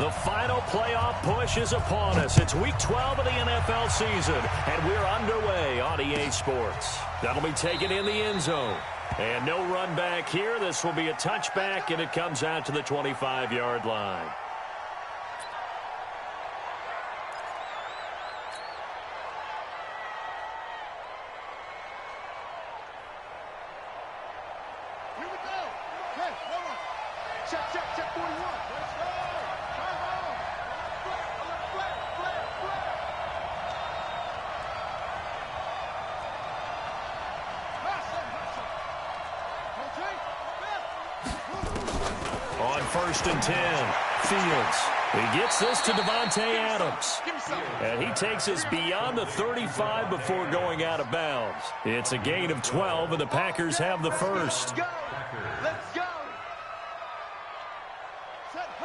The final playoff push is upon us. It's Week 12 of the NFL season, and we're underway on EA Sports. That'll be taken in the end zone. And no run back here. This will be a touchback, and it comes out to the 25-yard line. Here we go. Okay, hold on. Check 41. Let's go. On 1st and 10, Fields. He gets this to Davante Adams. And he takes us beyond the 35 before going out of bounds. It's a gain of 12, and the Packers have the first. Let's go.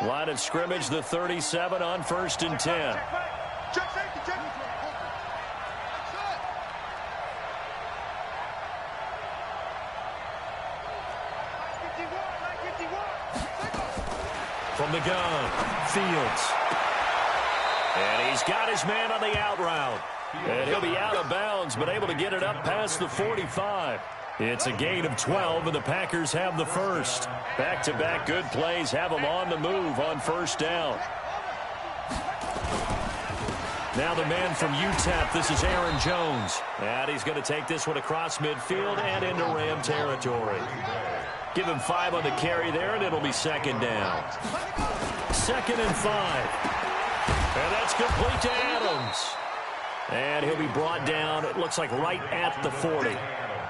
Line of scrimmage, the 37 on 1st and 10. Check safety, check. From the gun, Fields. And he's got his man on the out route. And he'll be out of bounds, but able to get it up past the 45. It's a gain of 12, and the Packers have the first. Back-to-back good plays have them on the move on 1st down. Now the man from UTEP, this is Aaron Jones. And he's going to take this one across midfield and into Ram territory. Give him 5 on the carry there, and it'll be 2nd down. 2nd and 5. And that's complete to Adams. And he'll be brought down, it looks like right at the 40.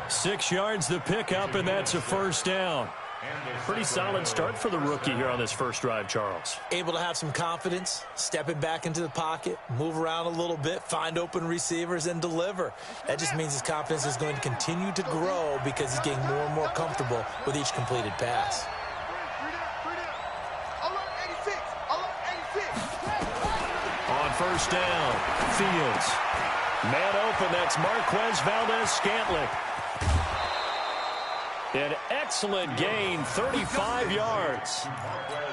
6 yards the pickup, and that's a 1st down. Pretty solid start for the rookie here on this first drive, Charles. Able to have some confidence, stepping back into the pocket, move around a little bit, find open receivers, and deliver. That just means his confidence is going to continue to grow because he's getting more and more comfortable with each completed pass. On 1st down, Fields. Man open, that's Marquez Valdez-Scantling. An excellent gain, 35 yards.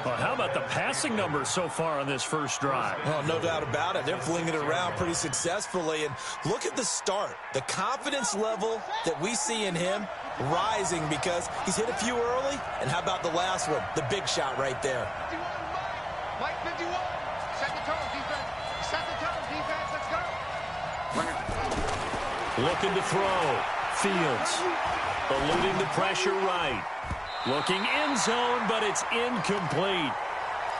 Well, how about the passing numbers so far on this first drive? Well, no doubt about it. They're flinging it around pretty successfully. And look at the start. The confidence level that we see in him rising because he's hit a few early. And how about the last one? The big shot right there. Mike 51. Second turn defense. Second turn defense. Let's go. Looking to throw. Fields. Eluding the pressure right. Looking end zone, but it's incomplete.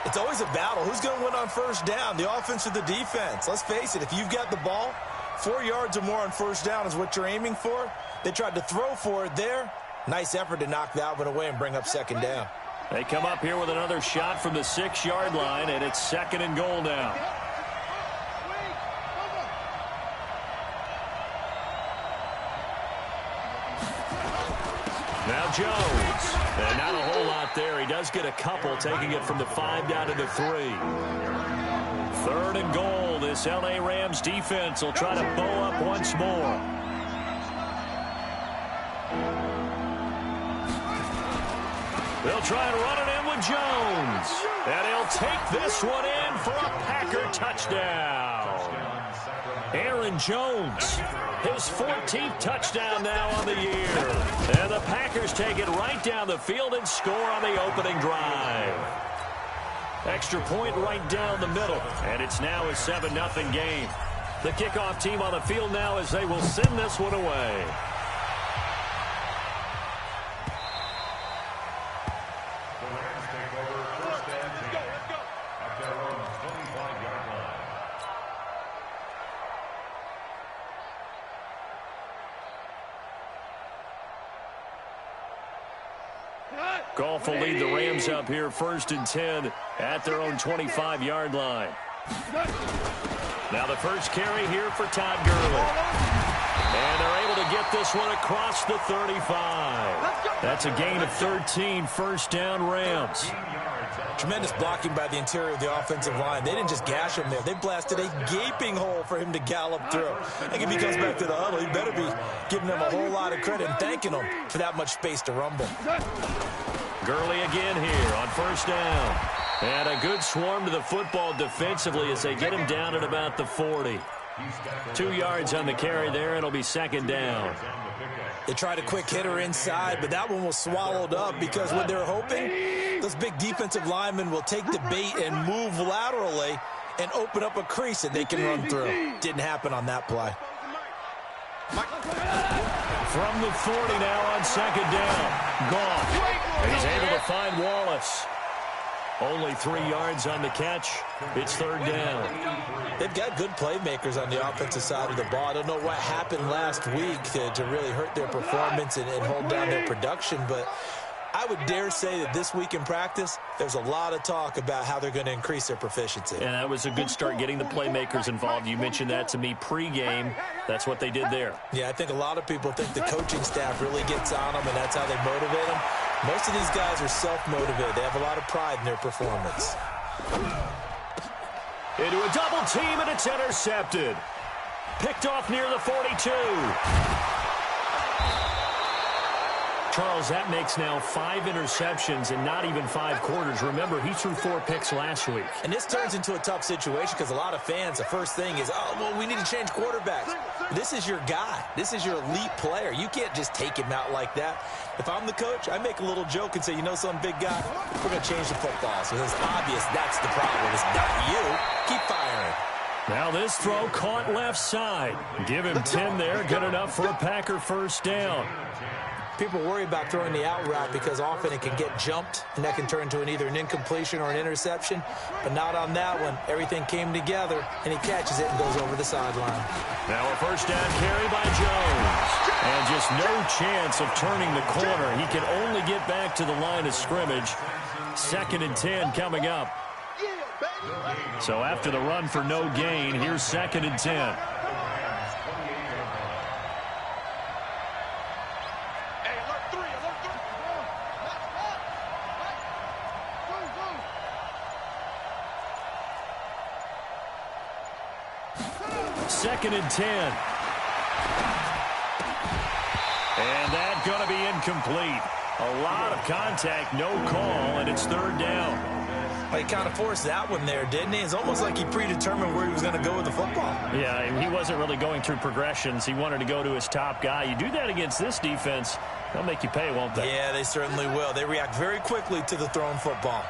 It's always a battle. Who's going to win on 1st down, the offense or the defense? Let's face it, if you've got the ball, 4 yards or more on 1st down is what you're aiming for. They tried to throw for it there. Nice effort to knock that one away and bring up 2nd down. They come up here with another shot from the 6-yard line, and it's 2nd and goal now. Now Jones. And not a whole lot there. He does get a couple, taking it from the 5 down to the 3. 3rd and goal. This L.A. Rams defense will try to bow up once more. They'll try and run it in with Jones. And he'll take this one in for a Packer touchdown. Aaron Jones, his 14th touchdown now on the year. And the Packers take it right down the field and score on the opening drive. Extra point right down the middle. And it's now a 7-0 game. The kickoff team on the field now as they will send this one away. Goff will lead the Rams up here 1st and 10 at their own 25-yard line. Now the first carry here for Todd Gurley. And they're able to get this one across the 35. That's a gain of 13, 1st down Rams. Tremendous blocking by the interior of the offensive line. They didn't just gash him there. They blasted a gaping hole for him to gallop through. I think if he comes back to the huddle, he better be giving them a whole lot of credit and thanking them for that much space to rumble. Gurley again here on 1st down. And a good swarm to the football defensively as they get him down at about the 40. 2 yards on the carry there. It'll be second down. They tried a quick hitter inside, but that one was swallowed up because what they're hoping, those big defensive linemen will take the bait and move laterally and open up a crease that they can run through. Didn't happen on that play. From the 40 now on second down. Gone. And he's able to find Wallace. Only 3 yards on the catch. It's third down. They've got good playmakers on the offensive side of the ball. I don't know what happened last week to really hurt their performance and hold down their production, but I would dare say that this week in practice, there's a lot of talk about how they're going to increase their proficiency. And that was a good start getting the playmakers involved. You mentioned that to me pregame. That's what they did there. Yeah, I think a lot of people think the coaching staff really gets on them, and that's how they motivate them. Most of these guys are self-motivated. They have a lot of pride in their performance. Into a double team, and it's intercepted. Picked off near the 42. Charles, that makes now 5 interceptions and not even 5 quarters. Remember, he threw 4 picks last week. And this turns into a tough situation because a lot of fans, the first thing is, oh, well, we need to change quarterbacks. This is your guy. This is your elite player. You can't just take him out like that. If I'm the coach, I make a little joke and say, you know some big guy, we're going to change the football. So it's obvious that's the problem. It's not you. Keep firing. Now this throw caught left side. Give him 10 there. Good enough for a Packer first down. People worry about throwing the out route because often it can get jumped, and that can turn into either an incompletion or an interception. But not on that one. Everything came together, and he catches it and goes over the sideline. Now a first down carry by Jones. And just no chance of turning the corner. He can only get back to the line of scrimmage. 2nd and 10 coming up. So after the run for no gain, here's 2nd and 10. Second and 10. And that's going to be incomplete. A lot of contact, no call, and it's third down. He kind of forced that one there, didn't he? It's almost like he predetermined where he was going to go with the football. Yeah, he wasn't really going through progressions. He wanted to go to his top guy. You do that against this defense, they'll make you pay, won't they? Yeah, they certainly will. They react very quickly to the thrown football.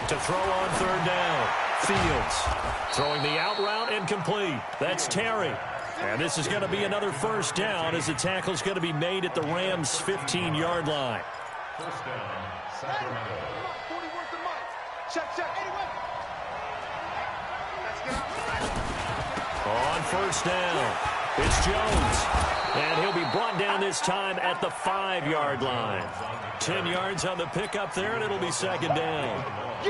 To throw on third down. Fields throwing the out route incomplete. That's Terry. And this is going to be another first down as the tackle's going to be made at the Rams' 15-yard line. First down, Sacramento. 41 to Mike. Check. On first down, it's Jones. And he'll be brought down this time at the 5-yard line. 10 yards on the pickup there, and it'll be second down.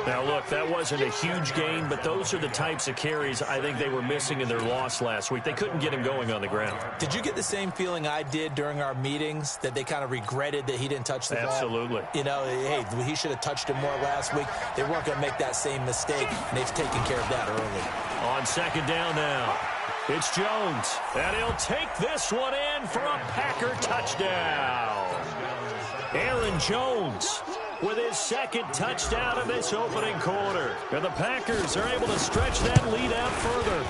Now, look, that wasn't a huge gain, but those are the types of carries I think they were missing in their loss last week. They couldn't get him going on the ground. Did you get the same feeling I did during our meetings, that they kind of regretted that he didn't touch the ball? Absolutely. You know, hey, he should have touched him more last week. They weren't going to make that same mistake, and they've taken care of that early. On second down now, it's Jones. And he'll take this one in for a Packer touchdown. Aaron Jones with his second touchdown of this opening quarter. And the Packers are able to stretch that lead out further.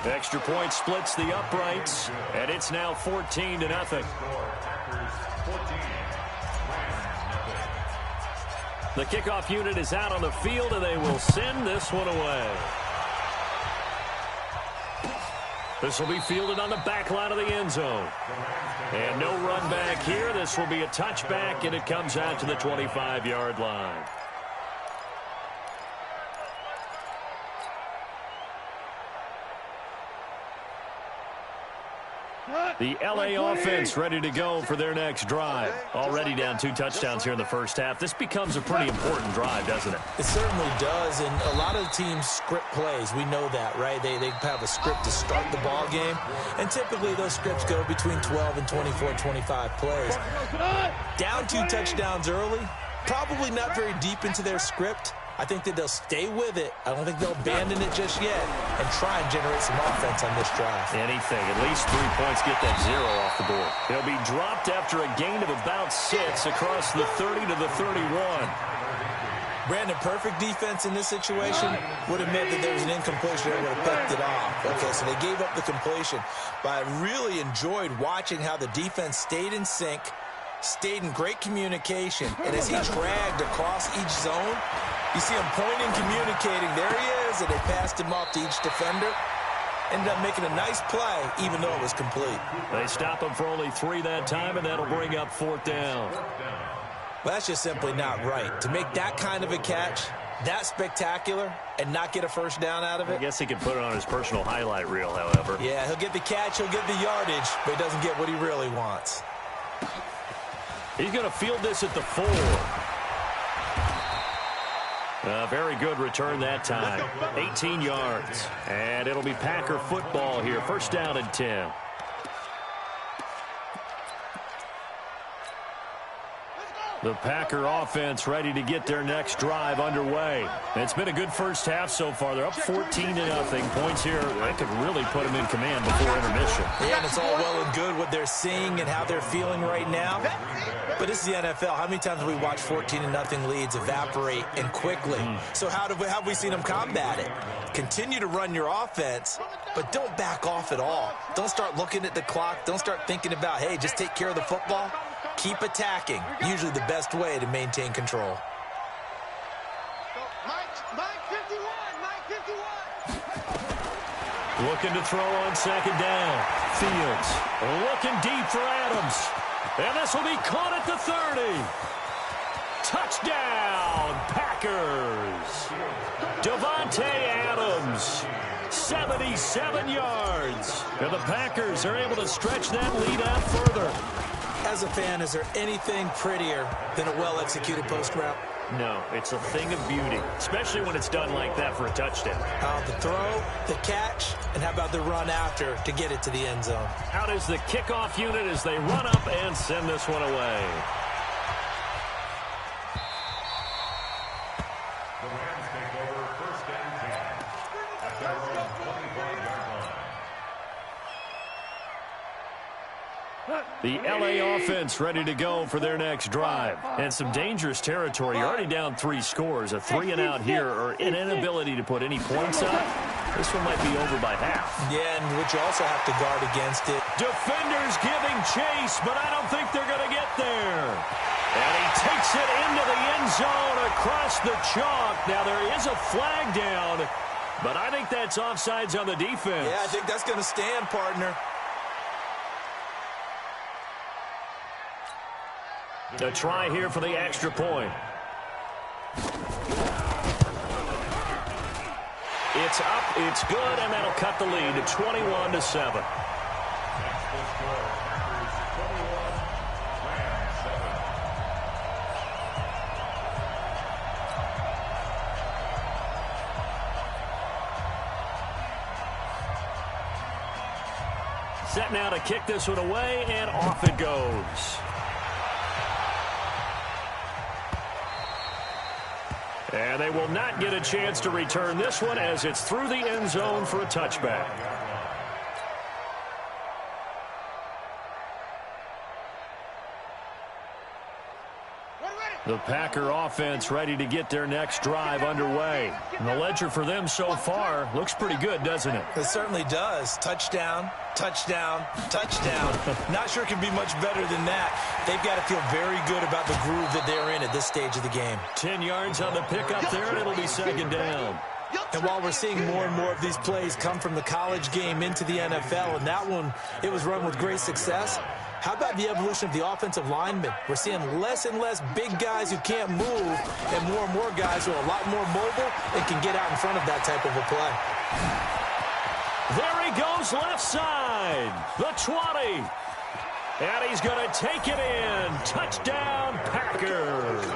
Extra point splits the uprights, and it's now 14-0. The kickoff unit is out on the field, and they will send this one away. This will be fielded on the back line of the end zone. And no run back here. This will be a touchback, and it comes out to the 25-yard line. The L.A. offense ready to go for their next drive. Already down 2 touchdowns here in the first half. This becomes a pretty important drive, doesn't it? It certainly does, and a lot of teams script plays. We know that, right? They have a script to start the ball game, and typically those scripts go between 12 and 24, 25 plays. Down 2 touchdowns early, probably not very deep into their script, I think that they'll stay with it. I don't think they'll abandon it just yet and try and generate some offense on this drive. Anything. At least 3 points, get that 0 off the board. He'll be dropped after a gain of about 6 across the 30 to the 31. Brandon, perfect defense in this situation would have meant that there was an incompletion that would have picked it off. Okay, so they gave up the completion. But I really enjoyed watching how the defense stayed in sync, stayed in great communication, and as he dragged across each zone, you see him pointing, communicating. There he is, and they passed him off to each defender. Ended up making a nice play, even though it was complete. They stop him for only 3 that time, and that'll bring up 4th down. Well, that's just simply not right. To make that kind of a catch, that spectacular, and not get a first down out of it. I guess he could put it on his personal highlight reel, however. Yeah, he'll get the catch, he'll get the yardage, but he doesn't get what he really wants. He's going to field this at the 4. Very good return that time. 18 yards. And it'll be Packer football here. First down and 10. The Packer offense ready to get their next drive underway. It's been a good first half so far. They're up 14-0. Points here, they could really put them in command before intermission. Yeah, and it's all well and good what they're seeing and how they're feeling right now. But this is the NFL. How many times have we watched 14-0 leads evaporate and quickly? So how have we seen them combat it? Continue to run your offense, but don't back off at all. Don't start looking at the clock. Don't start thinking about, hey, just take care of the football. Keep attacking. Usually the best way to maintain control. Mike 51. Looking to throw on 2nd down. Fields looking deep for Adams. And this will be caught at the 30. Touchdown, Packers. Davante Adams, 77 yards. And the Packers are able to stretch that lead out further. As a fan, is there anything prettier than a well-executed post route? No, it's a thing of beauty, especially when it's done like that for a touchdown. The throw, the catch, and how about the run after to get it to the end zone? Out is the kickoff unit as they run up and send this one away. The Rams take over 1st and 10 at their own 25-yard line. The LA offense ready to go for their next drive. And some dangerous territory. You're already down 3 scores. A 3-and-out here or an inability to put any points up. This one might be over by half. Yeah, and which you also have to guard against it. Defenders giving chase, but I don't think they're going to get there. And he takes it into the end zone across the chalk. Now there is a flag down, but I think that's offsides on the defense. Yeah, I think that's going to stand, partner. A try here for the extra point. It's up, it's good, and that'll cut the lead to 21-7. Set now to kick this one away, and off it goes. And they will not get a chance to return this one as it's through the end zone for a touchback. The Packer offense ready to get their next drive underway. And the ledger for them so far looks pretty good, doesn't it? It certainly does. Touchdown, touchdown, touchdown. Not sure it can be much better than that. They've got to feel very good about the groove that they're in at this stage of the game. 10 yards on the pickup there, and it'll be 2nd down. And while we're seeing more and more of these plays come from the college game into the NFL, and that one, it was run with great success, how about the evolution of the offensive linemen? We're seeing less and less big guys who can't move and more guys who are a lot more mobile and can get out in front of that type of a play. There he goes left side, the 20. And he's going to take it in. Touchdown, Packers.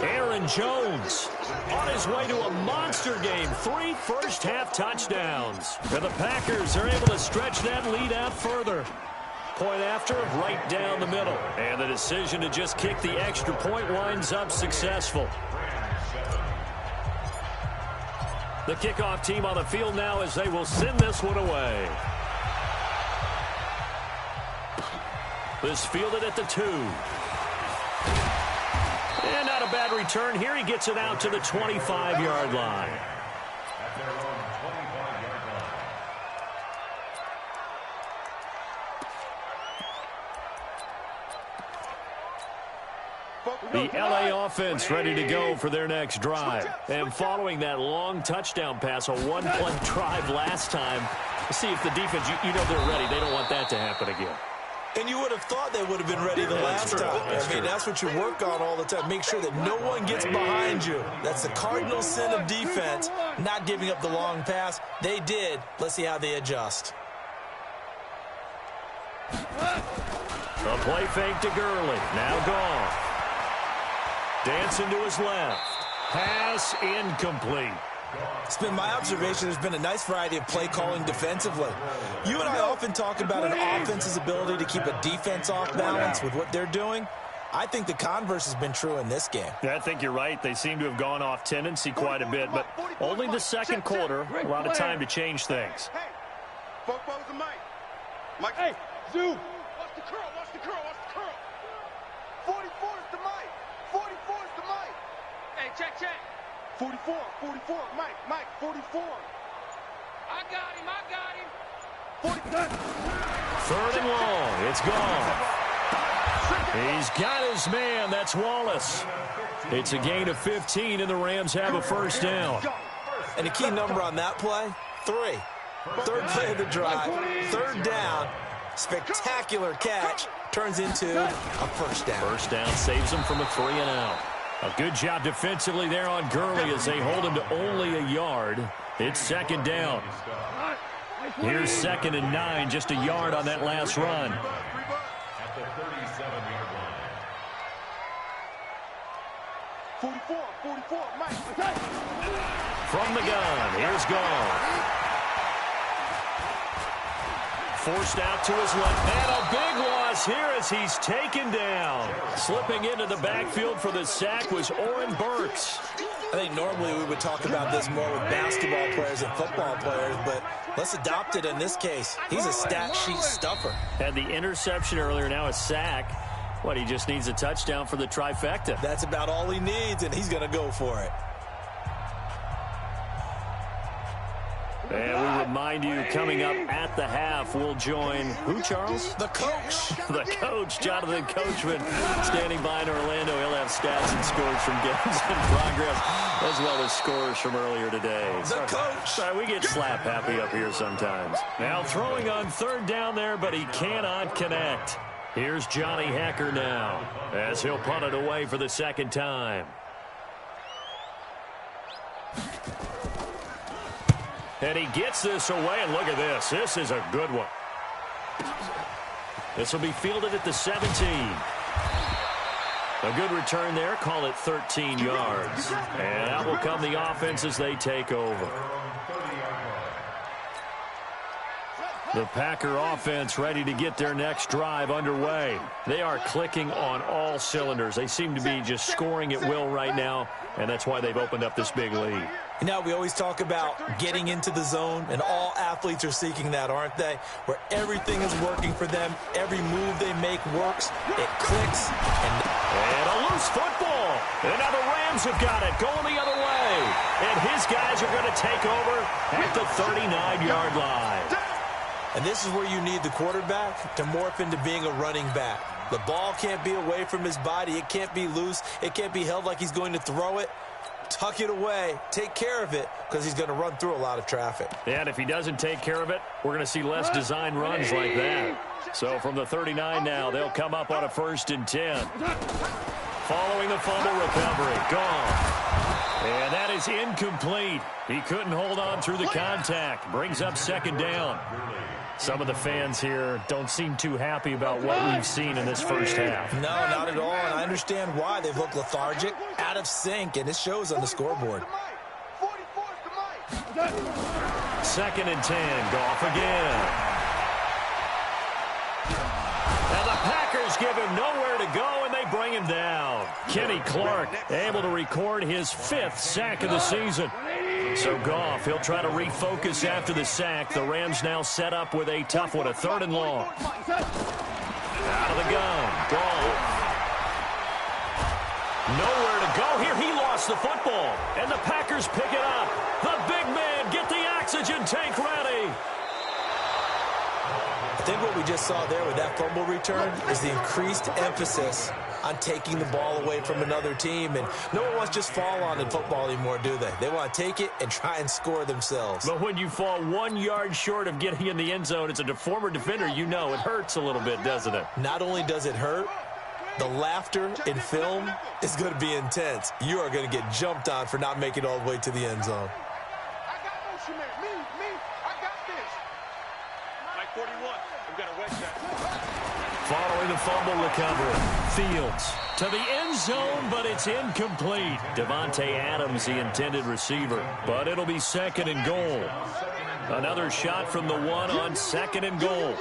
Aaron Jones on his way to a monster game. 3 first-half touchdowns. And the Packers are able to stretch that lead out further. Point after, right down the middle. And the decision to just kick the extra point winds up successful. The kickoff team on the field now as they will send this one away. This fielded at the 2. And not a bad return here. He gets it out to the 25-yard line. At their own 25-yard line. The LA offense ready to go for their next drive. And following that long touchdown pass, a one-play drive last time, see if the defense, you know they're ready. They don't want that to happen again. And you would have thought they would have been ready the last time. I mean, that's what you work on all the time. Make sure that no one gets behind you. That's the cardinal sin of defense, not giving up the long pass. They did. Let's see how they adjust. A play fake to Gurley. Now gone. Dancing to his left. Pass incomplete. It's been my observation there's been a nice variety of play calling defensively. You and I often talk about an offense's ability to keep a defense off balance with what they're doing. I think the converse has been true in this game. Yeah, I think you're right. They seem to have gone off tendency quite a bit, but only the second quarter, a lot of time to change things. Hey, Football's the Mike. Mike, hey, Zoo. Watch the curl, watch the curl, watch the curl. 44 is the Mike. 44 is the Mike. Hey, check. 44, Mike, 44. I got him. 3rd and long. It's gone. He's got his man. That's Wallace. It's a gain of 15, and the Rams have a first down. And the key number on that play, 3. 3rd play of the drive, 3rd down, spectacular catch, turns into a first down. First down saves him from a 3 and out. A good job defensively there on Gurley as they hold him to only a yard. It's 2nd down. Here's 2nd and 9, just a yard on that last run. At the 37-yard line. 44, Mike. From the gun, here's Gone. Forced out to his left. And a big loss here as he's taken down. Slipping into the backfield for the sack was Oren Burks. I think normally we would talk about this more with basketball players and football players, but let's adopt it in this case. He's a stat sheet stuffer. Had the interception earlier, now a sack. What, he just needs a touchdown for the trifecta. That's about all he needs, and he's going to go for it. And we remind you, coming up at the half, we'll join who, Charles? The coach. The coach, Jonathan Coachman, standing by in Orlando. He'll have stats and scores from games in progress, as well as scores from earlier today. The coach. Sorry, we get slap happy up here sometimes. Now throwing on 3rd down there, but he cannot connect. Here's Johnny Hecker now, as he'll punt it away for the 2nd time. And he gets this away, and look at this. This is a good one. This will be fielded at the 17. A good return there. Call it 13 yards. And that will come the offense as they take over. The Packer offense ready to get their next drive underway. They are clicking on all cylinders. They seem to be just scoring at will right now, and that's why they've opened up this big lead. You know, we always talk about getting into the zone, and all athletes are seeking that, aren't they? Where everything is working for them. Every move they make works. It clicks. And a loose football. And now the Rams have got it going the other way. And his guys are going to take over at the 39-yard line. And this is where you need the quarterback to morph into being a running back. The ball can't be away from his body. It can't be loose. It can't be held like he's going to throw it. Tuck it away. Take care of it because he's going to run through a lot of traffic. And if he doesn't take care of it, we're going to see less design runs like that. So from the 39 now, they'll come up on a 1st and 10. Following the fumble recovery. Gone. And that is incomplete. He couldn't hold on through the contact. Brings up 2nd down. Some of the fans here don't seem too happy about what we've seen in this first half. No, not at all, and I understand why. They've looked lethargic, out of sync, and it shows on the scoreboard. 2nd and 10, Goff again. And the Packers give him nowhere to go, and they bring him down. Kenny Clark able to record his 5th sack of the season. So Goff, he'll try to refocus after the sack. The Rams now set up with a tough one, a 3rd and long. Out of the gun, Goff. Nowhere to go here. He lost the football, and the Packers pick it up. The big man, get the oxygen tank ready. I think what we just saw there with that fumble return is the increased emphasis on taking the ball away from another team. And no one wants to just fall on in football anymore, do they? They want to take it and try and score themselves. But when you fall 1 yard short of getting in the end zone, it's a former defender, you know it hurts a little bit, doesn't it? Not only does it hurt, the laughter in film is going to be intense. You are going to get jumped on for not making it all the way to the end zone. I got motion, man. Me, I got this. Mike 41, I'm going to wedge that. Following the fumble recovery, Fields to the end zone, but it's incomplete. Devontae Adams, the intended receiver, but it'll be 2nd and goal. Another shot from the 1 on 2nd and goal.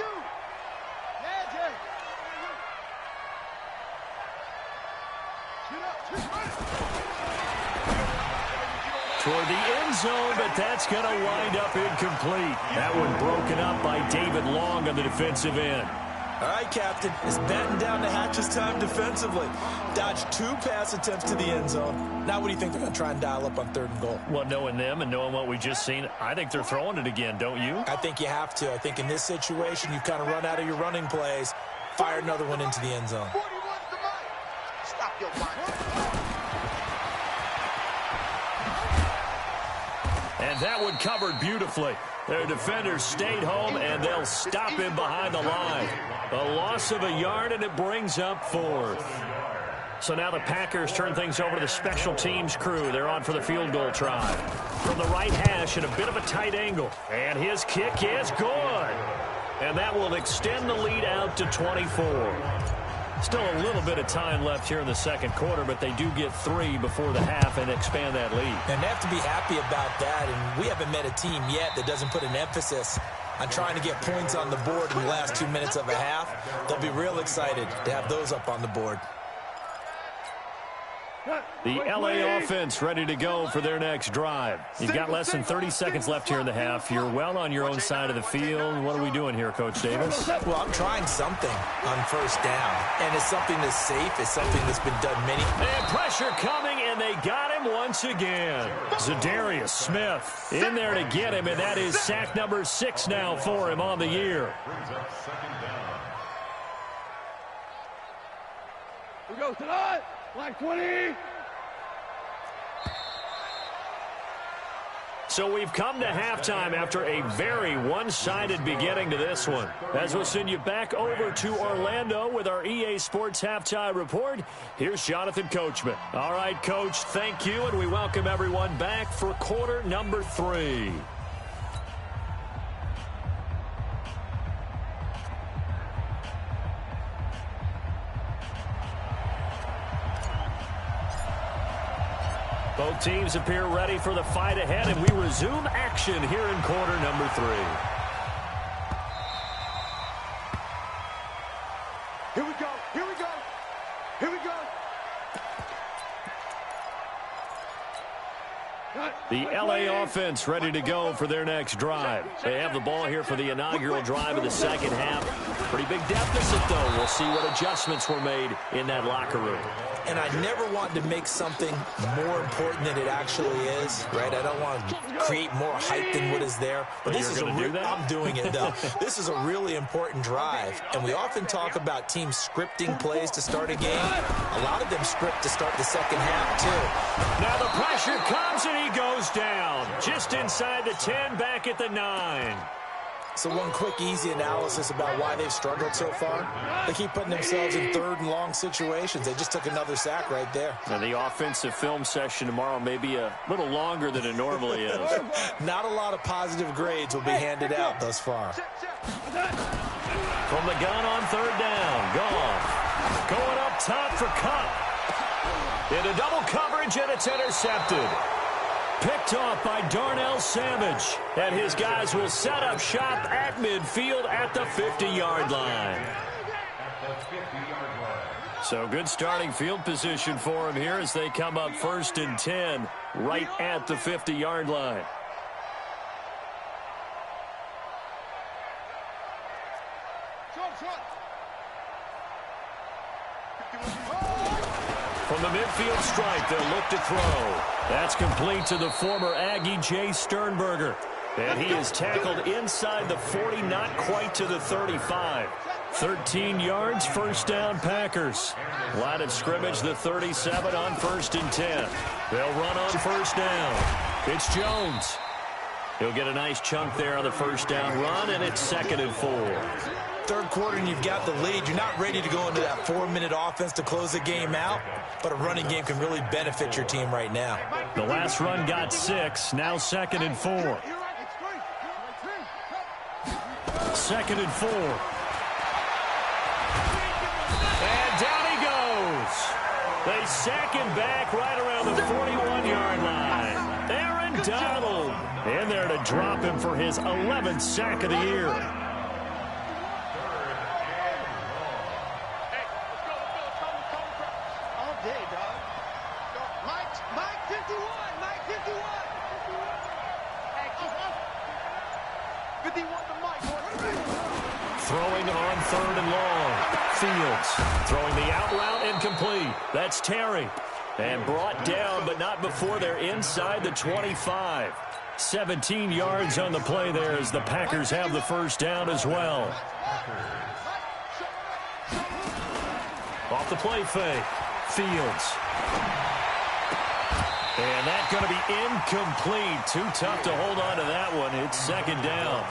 Toward the end zone, but that's going to wind up incomplete. That one broken up by David Long on the defensive end. All right, Captain, it's batten down the hatches time defensively. Dodged 2 pass attempts to the end zone. Now what do you think they're going to try and dial up on 3rd and goal? Well, knowing them and knowing what we just seen, I think they're throwing it again, don't you? I think you have to. I think in this situation, you kind of run out of your running plays, fire another one into the end zone. Stop your mind. And that one covered beautifully. Their defenders stayed home, and they'll stop him behind the line. A loss of a yard, and it brings up 4th. So now the Packers turn things over to the special teams crew. They're on for the field goal try. From the right hash at a bit of a tight angle. And his kick is good. And that will extend the lead out to 24. Still a little bit of time left here in the 2nd quarter, but they do get 3 before the half and expand that lead. And they have to be happy about that, and we haven't met a team yet that doesn't put an emphasis on trying to get points on the board in the last 2 minutes of a half. They'll be real excited to have those up on the board. The LA offense ready to go for their next drive. You've got less than 30 seconds left here in the half. You're well on your own side of the field. What are we doing here, Coach Davis? Well, I'm trying something on 1st down, and it's something that's safe. It's something that's been done many. And pressure coming, and they got him once again. Zadarius Smith in there to get him, and that is sack number 6 now for him on the year. We go tonight. Like 20. So we've come to halftime after a very one-sided beginning to this one. As we'll send you back over to Orlando with our EA Sports Halftime Report, here's Jonathan Coachman. All right, Coach, thank you, and we welcome everyone back for quarter number 3. Both teams appear ready for the fight ahead, and we resume action here in quarter number 3. Here we go. Here we go. Here we go. The LA offense ready to go for their next drive. They have the ball here for the inaugural drive of the 2nd half. Pretty big deficit, though. We'll see what adjustments were made in that locker room. And I never want to make something more important than it actually is, right? I don't want to create more hype than what is there. But this is I'm doing it, though. This is a really important drive. And we often talk about teams scripting plays to start a game. A lot of them script to start the 2nd half, too. Now the pressure comes, and he goes down. Just inside the 10, back at the 9. So one quick, easy analysis about why they've struggled so far. They keep putting themselves in 3rd and long situations. They just took another sack right there. And the offensive film session tomorrow may be a little longer than it normally is. Not a lot of positive grades will be handed out thus far. From the gun on 3rd down, Goff going up top for Cup. Into double coverage, and it's intercepted. Picked off by Darnell Savage. And his guys will set up shop at midfield at the 50-yard line. So good starting field position for him here as they come up 1st and 10 right at the 50-yard line. From the midfield stripe, they'll look to throw. That's complete to the former Aggie, Jay Sternberger. And he is tackled inside the 40, not quite to the 35. 13 yards, first down, Packers. Line of scrimmage, the 37 on 1st and 10. They'll run on first down. It's Jones. He'll get a nice chunk there on the first down run, and it's 2nd and 4. Third quarter and you've got the lead. You're not ready to go into that 4-minute offense to close the game out, but a running game can really benefit your team right now. The last run got 6, now 2nd and 4. 2nd and 4. And down he goes. They sack him back right around the 41-yard line. Aaron Donald in there to drop him for his 11th sack of the year. Throwing on 3rd and long. Fields throwing the out route incomplete. That's Terry. And brought down, but not before they're inside the 25. 17 yards on the play there as the Packers have the first down as well. Off the play fake. Fields. And that's going to be incomplete. Too tough to hold on to that one. It's 2nd down.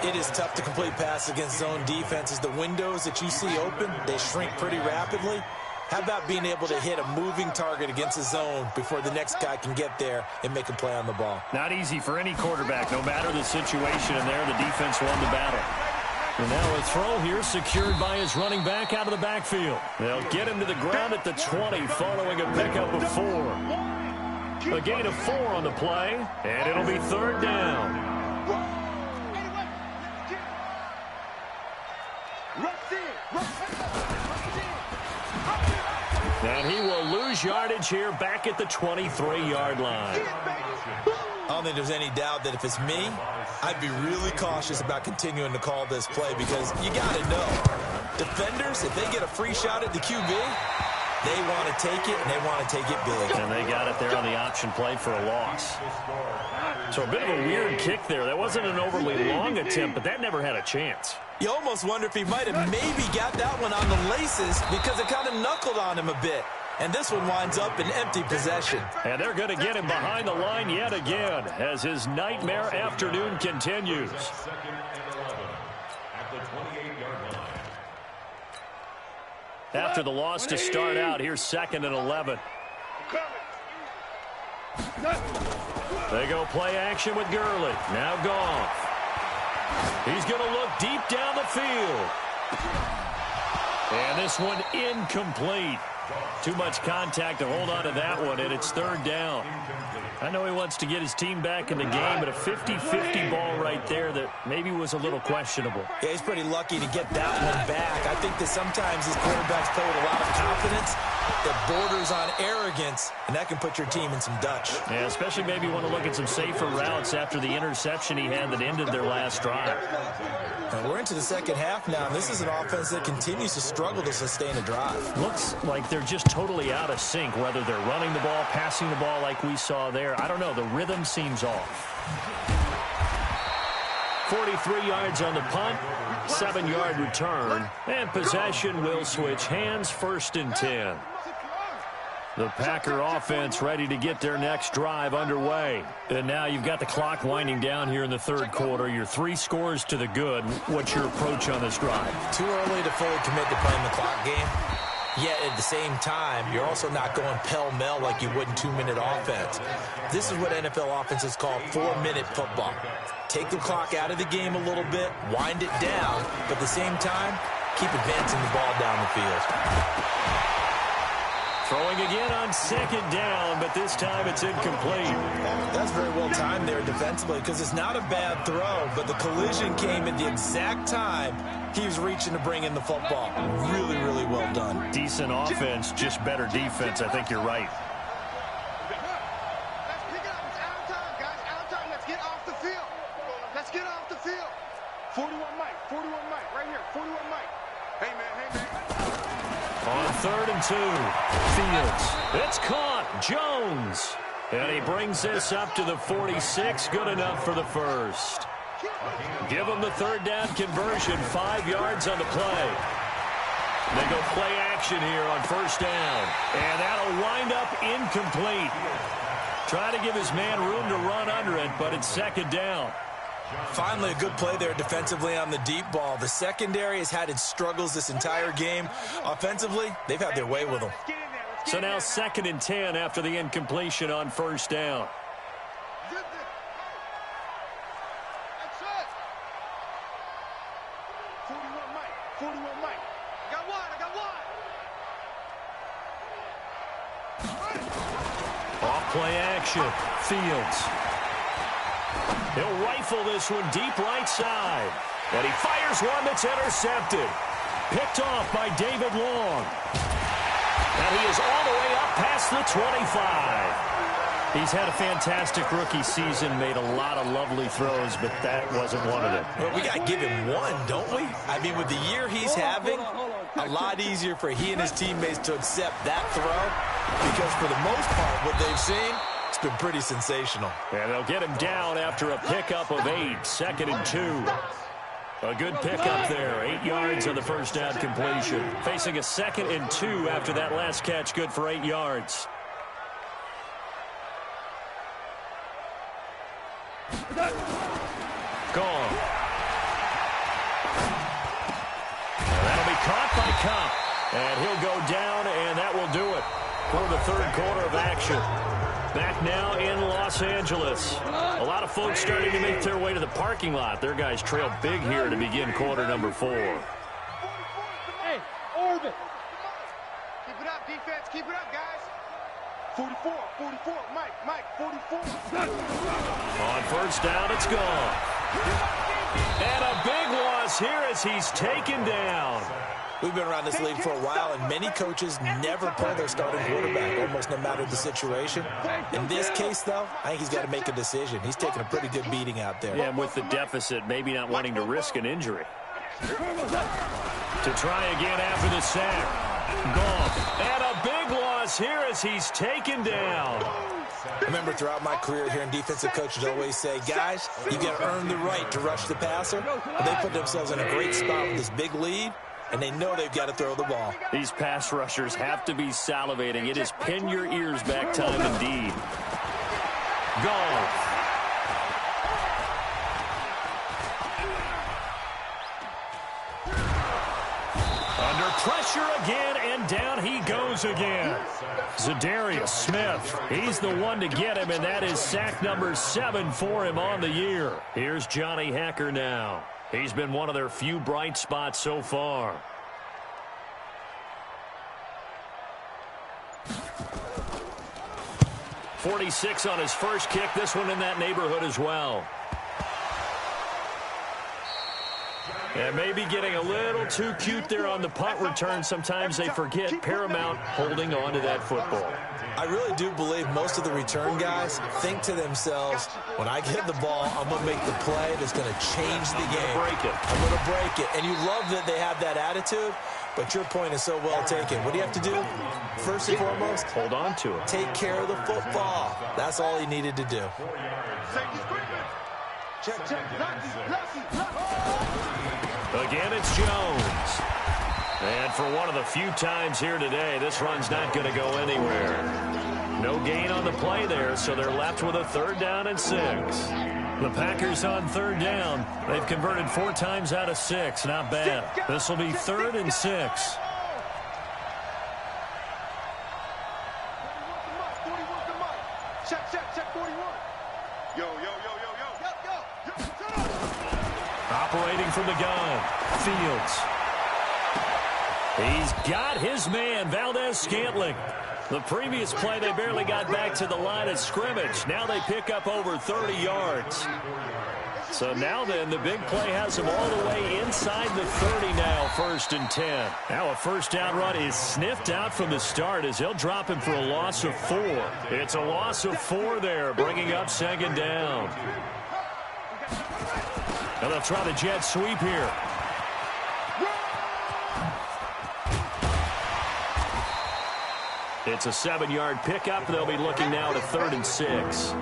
It is tough to complete pass against zone defenses. The windows that you see open, they shrink pretty rapidly. How about being able to hit a moving target against a zone before the next guy can get there and make a play on the ball? Not easy for any quarterback, no matter the situation in there. The defense won the battle. And now a throw here secured by his running back out of the backfield. They'll get him to the ground at the 20 following a pickup of 4. A gain of 4 on the play, and it'll be 3rd down. And he will lose yardage here back at the 23-yard line. I don't think there's any doubt that if it's me, I'd be really cautious about continuing to call this play because you got to know, defenders, if they get a free shot at the QB, they want to take it, and they want to take it big. And they got it there on the option play for a loss. So a bit of a weird kick there. That wasn't an overly long attempt, but that never had a chance. You almost wonder if he might have maybe got that one on the laces because it kind of knuckled on him a bit. And this one winds up in empty possession. And they're going to get him behind the line yet again as his nightmare afternoon continues. After the loss to start out, here's 2nd and 11. They go play action with Gurley. Now Goff. He's going to look deep down the field. And this one incomplete. Too much contact to hold on to that one, and it's 3rd down. I know he wants to get his team back in the game, but a 50-50 ball right there that maybe was a little questionable. Yeah, he's pretty lucky to get that one back. I think that sometimes these quarterbacks play with a lot of confidence that borders on arrogance, and that can put your team in some Dutch. Yeah, especially maybe want to look at some safer routes after the interception he had that ended their last drive. And we're into the second half now, and this is an offense that continues to struggle to sustain a drive. Looks like they're just totally out of sync, whether they're running the ball, passing the ball like we saw there. I don't know. The rhythm seems off. 43 yards on the punt, 7-yard return, and possession will switch hands, 1st and 10. The Packer offense ready to get their next drive underway. And now you've got the clock winding down here in the 3rd quarter. You're 3 scores to the good. What's your approach on this drive? Too early to fully commit to playing the clock game. Yet at the same time, you're also not going pell-mell like you would in 2-minute offense. This is what NFL offenses call 4-minute football. Take the clock out of the game a little bit, wind it down, but at the same time, keep advancing the ball down the field. Throwing again on 2nd down, but this time it's incomplete. That's very well timed there defensively because it's not a bad throw, but the collision came at the exact time he was reaching to bring in the football. Really, really well done. Decent offense, just better defense. I think you're right. 41 Mike. Hey, man. On 3rd and 2, Fields. It's caught. Jones. And he brings this up to the 46. Good enough for the first. Give him the 3rd down conversion. 5 yards on the play. They go play action here on 1st down. And that'll wind up incomplete. Trying to give his man room to run under it, but it's 2nd down. Finally, a good play there defensively on the deep ball. The secondary has had its struggles this entire game. Offensively, they've had their way with them. So now 2nd and 10 after the incompletion on 1st down. That's it. 41 Mike. I got one. Off play action. Fields. He'll rifle this one deep right side. And he fires one that's intercepted. Picked off by David Long. And he is all the way up past the 25. He's had a fantastic rookie season, made a lot of lovely throws, but that wasn't one of them. Well, we got to give him one, don't we? I mean, with the year he's having, a lot easier for he and his teammates to accept that throw because for the most part, what they've seen, it's been pretty sensational. And they'll get him down after a pickup of 8, 2nd and 2. A good pickup there, 8 yards on the 1st down completion. Facing a 2nd and 2 after that last catch, good for 8 yards. Gone. And that'll be caught by Cup. And he'll go down, and that will do it for the 3rd quarter of action. Back now in Los Angeles. A lot of folks starting to make their way to the parking lot. Their guys trail big here to begin quarter number 4. Hey, orbit. Keep it up, defense. Keep it up, guys. 44. Mike, 44. On 1st down, it's gone. And a big loss here as he's taken down. We've been around this league for a while, and many coaches never pull their starting quarterback, almost no matter the situation. In this case, though, I think he's got to make a decision. He's taking a pretty good beating out there. Yeah, and with the deficit, maybe not wanting to risk an injury. To try again after the sack. Goff. And a big loss here as he's taken down. I remember throughout my career hearing defensive coaches always say, guys, you got to earn the right to rush the passer. And they put themselves in a great spot with this big lead, and they know they've got to throw the ball. These pass rushers have to be salivating. It is pin your ears back time indeed. Goff. Under pressure again, and down he goes again. Zadarius Smith, he's the one to get him, and that is sack number 7 for him on the year. Here's Johnny Hacker now. He's been one of their few bright spots so far. .46 on his first kick. This one in that neighborhood as well. And maybe getting a little too cute there on the punt return. Sometimes they forget paramount holding on to that football. I really do believe most of the return guys think to themselves, when I get the ball, I'm going to make the play that's going to change the game. I'm going to break it. And you love that they have that attitude, but your point is so well taken. What do you have to do? First and foremost, hold on to it. Take care of the football. That's all he needed to do. Check. Again, it's Jones. And for one of the few times here today, this run's not going to go anywhere. No gain on the play there, so they're left with a 3rd down and 6. The Packers on 3rd down. They've converted 4 times out of 6. Not bad. This will be 3rd and 6. Check 41. Yo. Operating from the gun, Fields. He's got his man, Valdez-Scantling. The previous play, they barely got back to the line of scrimmage. Now they pick up over 30 yards. So now then, the big play has him all the way inside the 30 now, 1st and 10. Now a 1st down run is sniffed out from the start as they'll drop him for a loss of 4. It's a loss of 4 there, bringing up 2nd down. And they'll try the jet sweep here. It's a 7-yard pickup. They'll be looking now to 3rd and 6.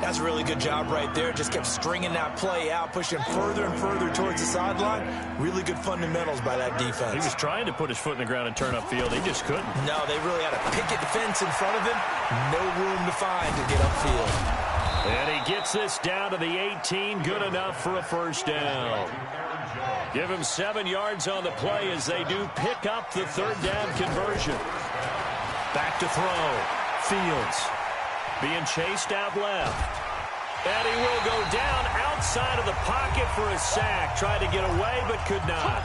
That's a really good job right there. Just kept stringing that play out, pushing further and further towards the sideline. Really good fundamentals by that defense. He was trying to put his foot in the ground and turn upfield. He just couldn't. No, they really had a picket fence in front of him. No room to find to get upfield. And he gets this down to the 18. Good enough for a first down. Give him 7 yards on the play as they do pick up the 3rd down conversion. Back to throw. Fields being chased out left. And he will go down outside of the pocket for a sack. Tried to get away but could not.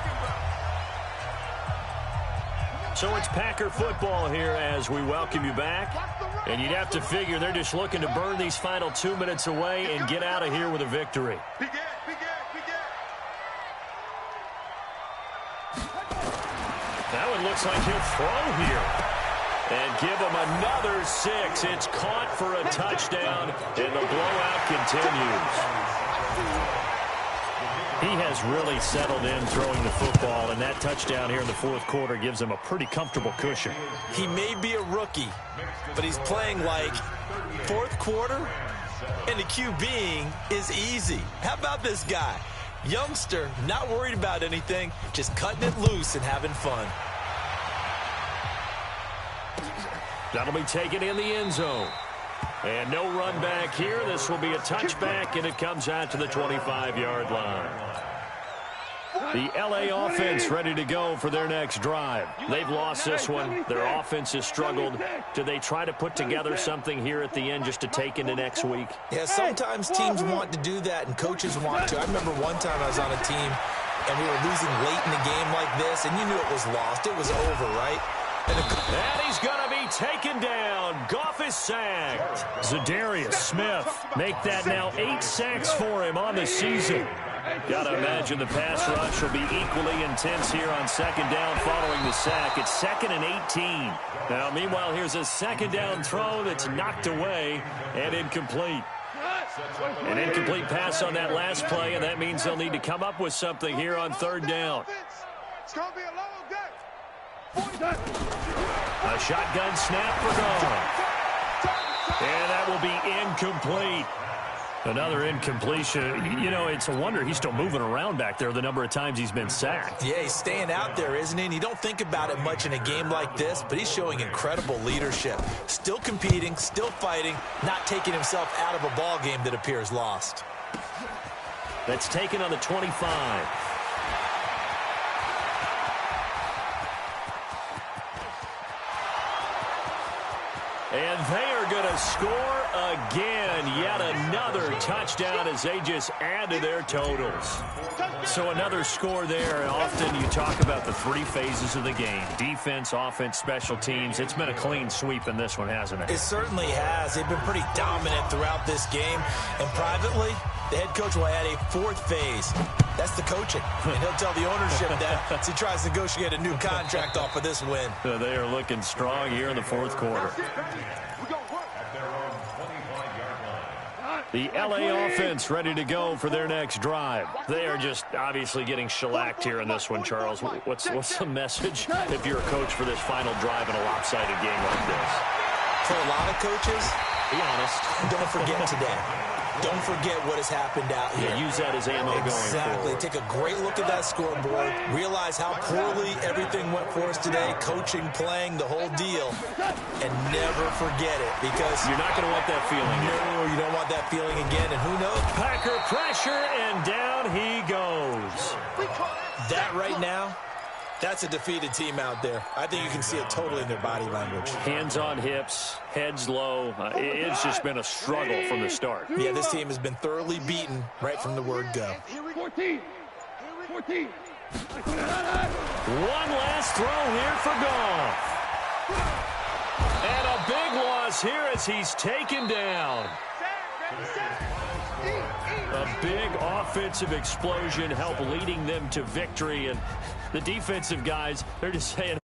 So it's Packer football here as we welcome you back. And you'd have to figure they're just looking to burn these final 2 minutes away and get out of here with a victory. That one looks like he'll throw here. And give him another 6. It's caught for a touchdown, and the blowout continues. He has really settled in throwing the football, and that touchdown here in the 4th quarter gives him a pretty comfortable cushion. He may be a rookie, but he's playing like 4th quarter, and the QBing is easy. How about this guy? Youngster, not worried about anything, just cutting it loose and having fun. That'll be taken in the end zone. And no run back here. This will be a touchback, and it comes out to the 25-yard line. The LA offense ready to go for their next drive. They've lost this one. Their offense has struggled. Do they try to put together something here at the end just to take into next week? Yeah, sometimes teams want to do that, and coaches want to. I remember one time I was on a team, and we were losing late in the game like this, and you knew it was lost. It was over, right? And he's going to be taken down. Goff is sacked. Zadarius Smith make that now 8 sacks for him on the season. Got to imagine the pass rush will be equally intense here on 2nd down following the sack. It's 2nd and 18. Now, meanwhile, here's a 2nd down throw that's knocked away and incomplete. An incomplete pass on that last play, and that means they'll need to come up with something here on 3rd down. It's going to be a long day. A shotgun snap for Goff. And that will be incomplete. Another incompletion. You know, it's a wonder he's still moving around back there the number of times he's been sacked. Yeah, he's staying out there, isn't he? And you don't think about it much in a game like this, but he's showing incredible leadership. Still competing, still fighting, not taking himself out of a ball game that appears lost. That's taken on the 25. And they are going to score again. Yet another touchdown as they just add to their totals. So another score there. And often you talk about the 3 phases of the game. Defense, offense, special teams. It's been a clean sweep in this one, hasn't it? It certainly has. They've been pretty dominant throughout this game. And privately, the head coach will add a 4th phase. That's the coaching. And he'll tell the ownership that as he tries to negotiate a new contract off of this win. They are looking strong here in the 4th quarter. The LA offense ready to go for their next drive. They are just obviously getting shellacked here in this one, Charles. What's the message if you're a coach for this final drive in a lopsided game like this? For a lot of coaches, be honest, don't forget today. Don't forget what has happened out here. Yeah, use that as ammo going forward. Exactly. Take a great look at that scoreboard. Realize how poorly everything went for us today. Coaching, playing, the whole deal. And never forget it because you're not going to want that feeling. No, you don't want that feeling again. And who knows? Packer pressure, and down he goes. That right now, that's a defeated team out there. I think you can see it totally in their body language. Hands on hips, heads low. It's just been a struggle from the start. Yeah, this team has been thoroughly beaten right from the word go. 14. One last throw here for Goff. And a big loss here as he's taken down. A big offensive explosion helped leading them to victory. And the defensive guys, they're just saying,